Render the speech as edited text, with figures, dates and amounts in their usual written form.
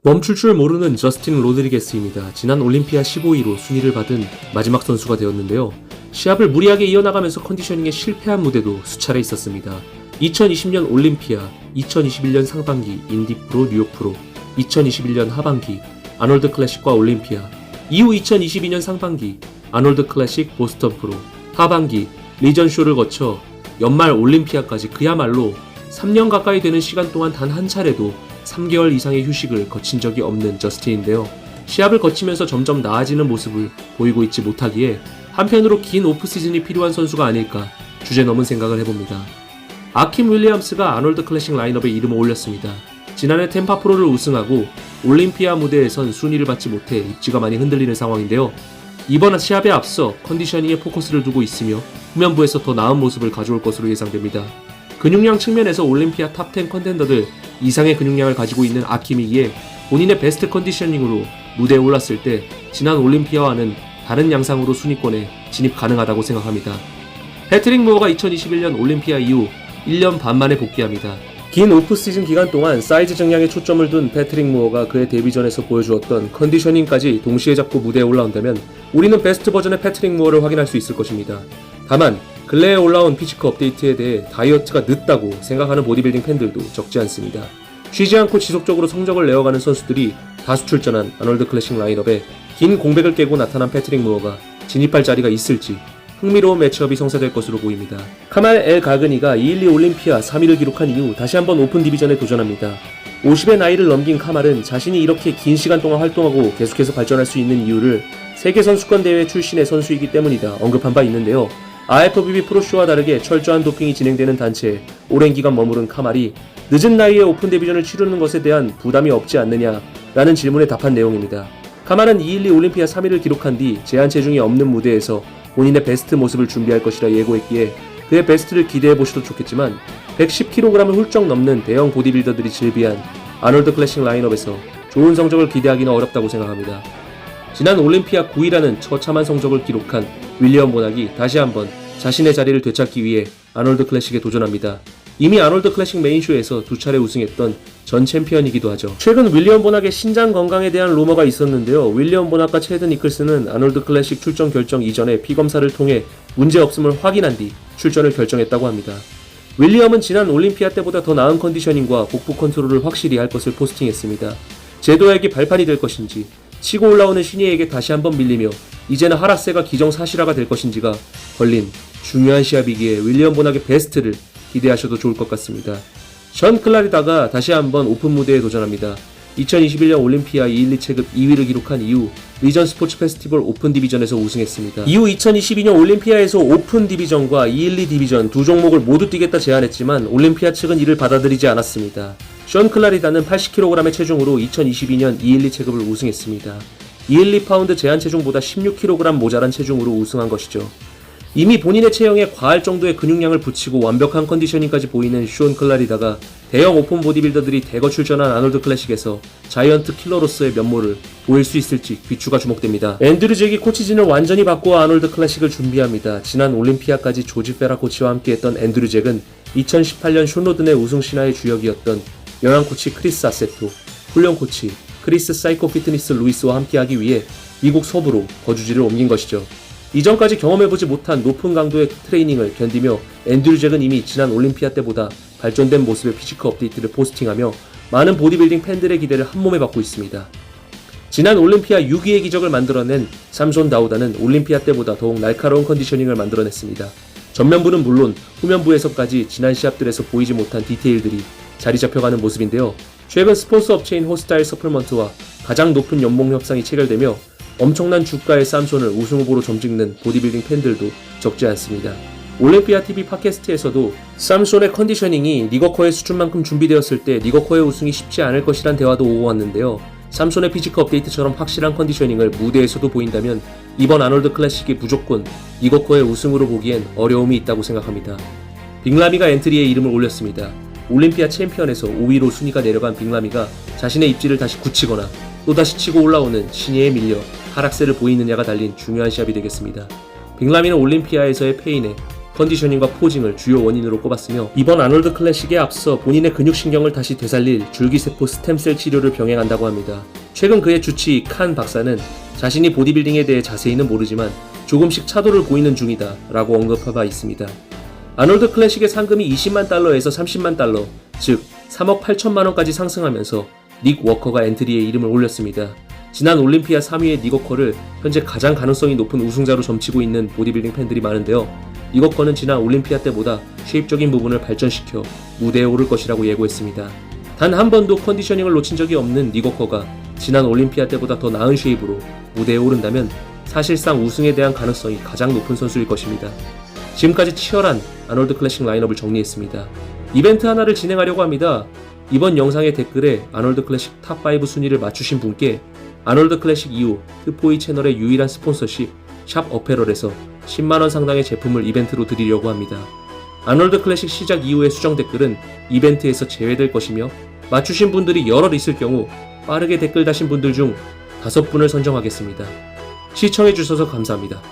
멈출 줄 모르는 저스틴 로드리게스입니다. 지난 올림피아 15위로 순위를 받은 마지막 선수가 되었는데요. 시합을 무리하게 이어나가면서 컨디셔닝에 실패한 무대도 수차례 있었습니다. 2020년 올림피아, 2021년 상반기 인디프로 뉴욕프로, 2021년 하반기 아놀드 클래식과 올림피아, 이후 2022년 상반기 아놀드 클래식 보스턴 프로, 하반기 리전쇼를 거쳐 연말 올림피아까지 그야말로 3년 가까이 되는 시간 동안 단 한 차례도 3개월 이상의 휴식을 거친 적이 없는 저스틴인데요. 시합을 거치면서 점점 나아지는 모습을 보이고 있지 못하기에 한편으로 긴 오프시즌이 필요한 선수가 아닐까 주제넘은 생각을 해봅니다. 아킴 윌리엄스가 아놀드 클래식 라인업에 이름을 올렸습니다. 지난해 템파 프로를 우승하고 올림피아 무대에선 순위를 받지 못해 입지가 많이 흔들리는 상황인데요. 이번 시합에 앞서 컨디셔닝에 포커스를 두고 있으며 후면부에서 더 나은 모습을 가져올 것으로 예상됩니다. 근육량 측면에서 올림피아 탑10 컨텐더들 이상의 근육량을 가지고 있는 아킴이기에 본인의 베스트 컨디셔닝으로 무대에 올랐을 때 지난 올림피아와는 다른 양상으로 순위권에 진입 가능하다고 생각합니다. 패트릭 무어가 2021년 올림피아 이후 1년 반 만에 복귀합니다. 긴 오프시즌 기간 동안 사이즈 증량에 초점을 둔 패트릭 무어가 그의 데뷔전에서 보여주었던 컨디셔닝까지 동시에 잡고 무대에 올라온다면 우리는 베스트 버전의 패트릭 무어를 확인할 수 있을 것입니다. 다만 근래에 올라온 피지크 업데이트에 대해 다이어트가 늦다고 생각하는 보디빌딩 팬들도 적지 않습니다. 쉬지 않고 지속적으로 성적을 내어가는 선수들이 다수 출전한 아놀드 클래식 라인업에 긴 공백을 깨고 나타난 패트릭 무어가 진입할 자리가 있을지 흥미로운 매치업이 성사될 것으로 보입니다. 카말 엘 가그니가 212 올림피아 3위를 기록한 이후 다시 한번 오픈 디비전에 도전합니다. 50의 나이를 넘긴 카말은 자신이 이렇게 긴 시간 동안 활동하고 계속해서 발전할 수 있는 이유를 세계선수권대회 출신의 선수이기 때문이다 언급한 바 있는데요. IFBB 프로쇼와 다르게 철저한 도핑이 진행되는 단체에 오랜 기간 머무른 카말이 늦은 나이에 오픈 데뷔전을 치르는 것에 대한 부담이 없지 않느냐라는 질문에 답한 내용입니다. 카말은 212 올림피아 3위를 기록한 뒤 제한 체중이 없는 무대에서 본인의 베스트 모습을 준비할 것이라 예고했기에 그의 베스트를 기대해보셔도 좋겠지만 110kg을 훌쩍 넘는 대형 보디빌더들이 즐비한 아놀드 클래식 라인업에서 좋은 성적을 기대하기는 어렵다고 생각합니다. 지난 올림피아 9위라는 처참한 성적을 기록한 윌리엄 보낙이 다시 한번 자신의 자리를 되찾기 위해 아놀드 클래식에 도전합니다. 이미 아놀드 클래식 메인쇼에서 2차례 우승했던 전 챔피언이기도 하죠. 최근 윌리엄 보낙의 신장 건강에 대한 루머가 있었는데요. 윌리엄 보낙과 체드 니클슨은 아놀드 클래식 출전 결정 이전에 피검사를 통해 문제없음을 확인한 뒤 출전을 결정했다고 합니다. 윌리엄은 지난 올림피아 때보다 더 나은 컨디셔닝과 복부 컨트롤을 확실히 할 것을 포스팅했습니다. 제도약이 발판이 될 것인지 치고 올라오는 신예에게 다시 한번 밀리며 이제는 하락세가 기정사실화가 될 것인지가 걸린 중요한 시합이기에 윌리엄 보낙의 베스트를 기대하셔도 좋을 것 같습니다. 션 클라리다가 다시 한번 오픈 무대에 도전합니다. 2021년 올림피아 212 체급 2위를 기록한 이후 리전 스포츠 페스티벌 오픈 디비전에서 우승했습니다. 이후 2022년 올림피아에서 오픈 디비전과 212 디비전 두 종목을 모두 뛰겠다 제안했지만 올림피아 측은 이를 받아들이지 않았습니다. 션 클라리다는 80kg의 체중으로 2022년 212 체급을 우승했습니다. 212파운드 제한 체중보다 16kg 모자란 체중으로 우승한 것이죠. 이미 본인의 체형에 과할 정도의 근육량을 붙이고 완벽한 컨디셔닝까지 보이는 션 클라리다가 대형 오픈 보디빌더들이 대거 출전한 아놀드 클래식에서 자이언트 킬러로서의 면모를 보일 수 있을지 귀추가 주목됩니다. 앤드류 잭이 코치진을 완전히 바꾸어 아놀드 클래식을 준비합니다. 지난 올림피아까지 조지 페라 코치와 함께했던 앤드류 잭은 2018년 숀 로든의 우승 신화의 주역이었던 영양 코치 크리스 아세토, 훈련 코치 크리스 사이코 피트니스 루이스와 함께하기 위해 미국 서부로 거주지를 옮긴 것이죠. 이전까지 경험해보지 못한 높은 강도의 트레이닝을 견디며 앤드류 잭은 이미 지난 올림피아 때보다 발전된 모습의 피지크 업데이트를 포스팅하며 많은 보디빌딩 팬들의 기대를 한몸에 받고 있습니다. 지난 올림피아 6위의 기적을 만들어낸 삼손 다우다는 올림피아 때보다 더욱 날카로운 컨디셔닝을 만들어냈습니다. 전면부는 물론 후면부에서까지 지난 시합들에서 보이지 못한 디테일들이 자리 잡혀가는 모습인데요. 최근 스폰서 업체인 호스타일 서플먼트와 가장 높은 연봉 협상이 체결되며 엄청난 주가의 삼손을 우승 후보로 점찍는 보디빌딩 팬들도 적지 않습니다. 올림피아 TV 팟캐스트에서도 삼손의 컨디셔닝이 니거커의 수준만큼 준비되었을 때 니거커의 우승이 쉽지 않을 것이란 대화도 오고 왔는데요. 삼손의 피지크 업데이트처럼 확실한 컨디셔닝을 무대에서도 보인다면 이번 아놀드 클래식이 무조건 니거커의 우승으로 보기엔 어려움이 있다고 생각합니다. 빅라미가 엔트리에 이름을 올렸습니다. 올림피아 챔피언에서 5위로 순위가 내려간 빅라미가 자신의 입지를 다시 굳히거나 또다시 치고 올라오는 신예에 밀려 하락세를 보이느냐가 달린 중요한 시합이 되겠습니다. 빅라미는 올림피아에서의 패인에 컨디셔닝과 포징을 주요 원인으로 꼽았으며 이번 아놀드 클래식에 앞서 본인의 근육신경을 다시 되살릴 줄기세포 스템셀 치료를 병행한다고 합니다. 최근 그의 주치 칸 박사는 자신이 보디빌딩에 대해 자세히는 모르지만 조금씩 차도를 보이는 중이다 라고 언급한 바 있습니다. 아놀드 클래식의 상금이 20만 달러에서 30만 달러, 즉 3억 8천만 원까지 상승하면서 닉 워커가 엔트리에 이름을 올렸습니다. 지난 올림피아 3위의 닉 워커를 현재 가장 가능성이 높은 우승자로 점치고 있는 보디빌딩 팬들이 많은데요. 닉 워커는 지난 올림피아 때보다 쉐입적인 부분을 발전시켜 무대에 오를 것이라고 예고했습니다. 단 한 번도 컨디셔닝을 놓친 적이 없는 닉 워커가 지난 올림피아 때보다 더 나은 쉐입으로 무대에 오른다면 사실상 우승에 대한 가능성이 가장 높은 선수일 것입니다. 지금까지 치열한 아놀드 클래식 라인업을 정리했습니다. 이벤트 하나를 진행하려고 합니다. 이번 영상의 댓글에 아놀드 클래식 탑5 순위를 맞추신 분께 아놀드 클래식 이후 트포이 채널의 유일한 스폰서십 샵 어페럴에서 10만원 상당의 제품을 이벤트로 드리려고 합니다. 아놀드 클래식 시작 이후의 수정 댓글은 이벤트에서 제외될 것이며 맞추신 분들이 여럿 있을 경우 빠르게 댓글 다신 분들 중 5분을 선정하겠습니다. 시청해주셔서 감사합니다.